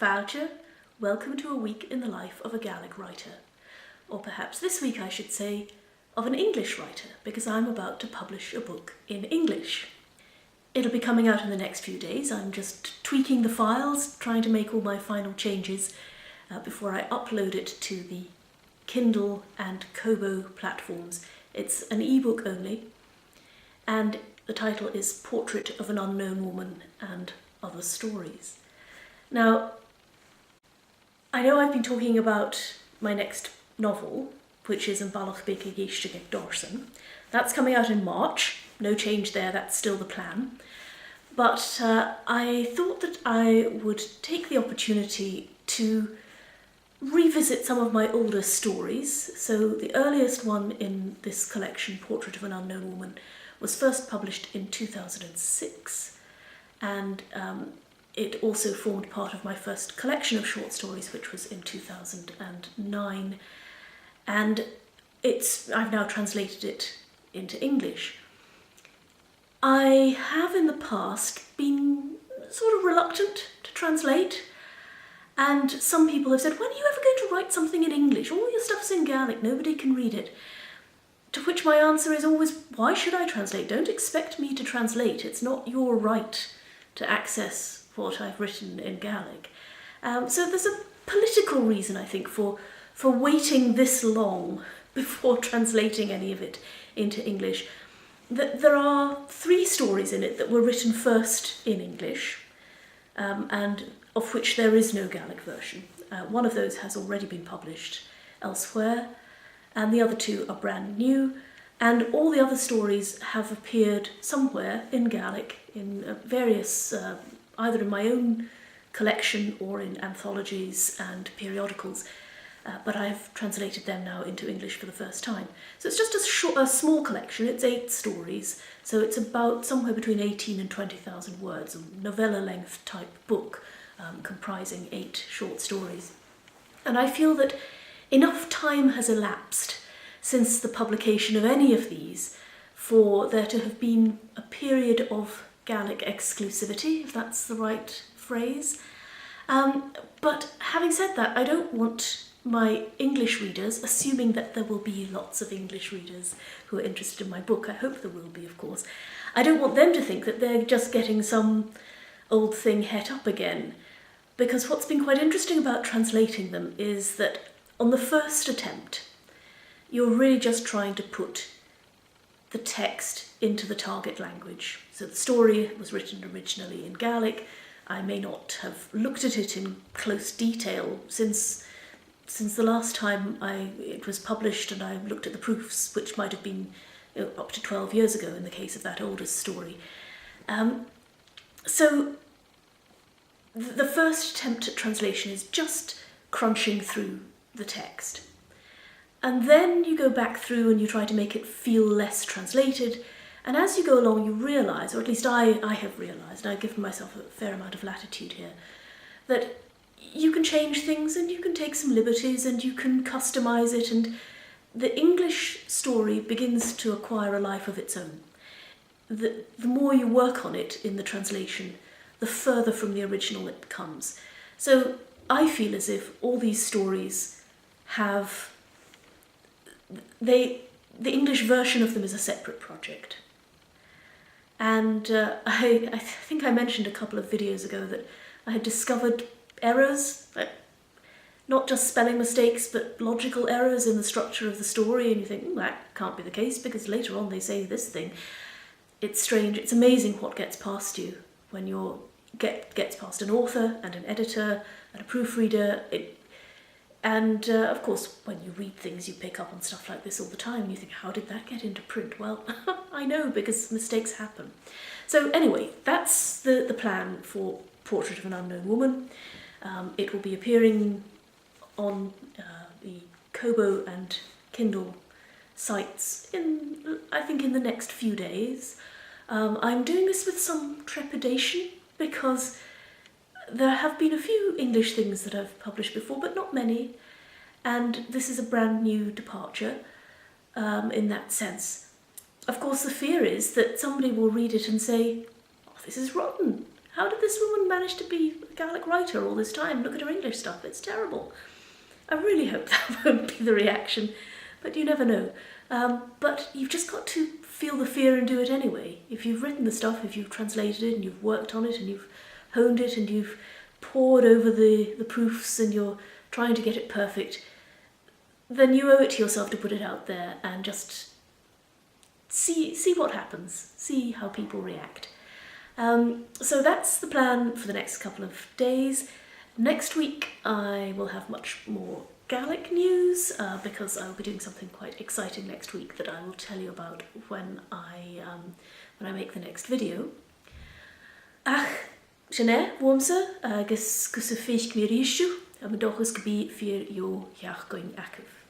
Fáilte, welcome to a week in the life of a Gaelic writer. Or perhaps this week I should say, of an English writer, because I'm about to publish a book in English. It'll be coming out in the next few days. I'm just tweaking the files, trying to make all my final changes before I upload it to the Kindle and Kobo platforms. It's an ebook only, and the title is Portrait of an Unknown Woman and Other Stories. Now, I know I've been talking about my next novel, which is An Ballach Beca Geiste Dorsen. That's coming out in March. No change there, that's still the plan. But I thought that I would take the opportunity to revisit some of my older stories. So the earliest one in this collection, Portrait of an Unknown Woman, was first published in 2006, and it also formed part of my first collection of short stories, which was in 2009, and I've now translated it into English. I have in the past been sort of reluctant to translate, and some people have said, when are you ever going to write something in English? All your stuff's in Gaelic, nobody can read it. To which my answer is always, why should I translate? Don't expect me to translate. It's not your right to access what I've written in Gaelic. So there's a political reason, I think, for waiting this long before translating any of it into English. There are 3 stories in it that were written first in English, and of which there is no Gaelic version. One of those has already been published elsewhere, and the other 2 are brand new, and all the other stories have appeared somewhere in Gaelic in various, either in my own collection or in anthologies and periodicals, but I've translated them now into English for the first time. So it's just a small collection. It's 8 stories, so it's about somewhere between 18 and 20,000 words, a novella-length type book comprising 8 short stories. And I feel that enough time has elapsed since the publication of any of these for there to have been a period of Gaelic exclusivity, if that's the right phrase. But having said that, I don't want my English readers, assuming that there will be lots of English readers who are interested in my book, I hope there will be, of course, I don't want them to think that they're just getting some old thing het up again. Because what's been quite interesting about translating them is that on the first attempt, you're really just trying to put the text into the target language. So the story was written originally in Gaelic. I may not have looked at it in close detail since the last time it was published, and I looked at the proofs, which might have been up to 12 years ago in the case of that oldest story. So the first attempt at translation is just crunching through the text. And then you go back through and you try to make it feel less translated, and as you go along you realise, or at least I have realised, and I've given myself a fair amount of latitude here, that you can change things and you can take some liberties and you can customise it, and the English story begins to acquire a life of its own. The more you work on it in the translation, the further from the original it becomes. So I feel as if all these stories have... the English version of them is a separate project. And I think I mentioned a couple of videos ago that I had discovered errors, not just spelling mistakes, but logical errors in the structure of the story, and you think, that can't be the case because later on they say this thing. It's strange, it's amazing what gets past you when gets past an author and an editor and a proofreader. And of course, when you read things, you pick up on stuff like this all the time. You think, how did that get into print? Well, I know, because mistakes happen. So anyway, that's the plan for Portrait of an Unknown Woman. It will be appearing on the Kobo and Kindle sites I think in the next few days. I'm doing this with some trepidation because there have been a few English things that I've published before, but not many, and this is a brand new departure in that sense. Of course, the fear is that somebody will read it and say, oh, this is rotten. How did this woman manage to be a Gaelic writer all this time? Look at her English stuff, it's terrible. I really hope that won't be the reaction, but you never know. But you've just got to feel the fear and do it anyway. If you've written the stuff, if you've translated it and you've worked on it and you've honed it and you've pored over the proofs and you're trying to get it perfect, then you owe it to yourself to put it out there and just see what happens, see how people react. So that's the plan for the next couple of days. Next week I will have much more Gaelic news because I will be doing something quite exciting next week that I will tell you about when I make the next video. Ach, sinné, womsa, agus go sa féich mé ríisiú, am dochas go bí fír jo jaach going active.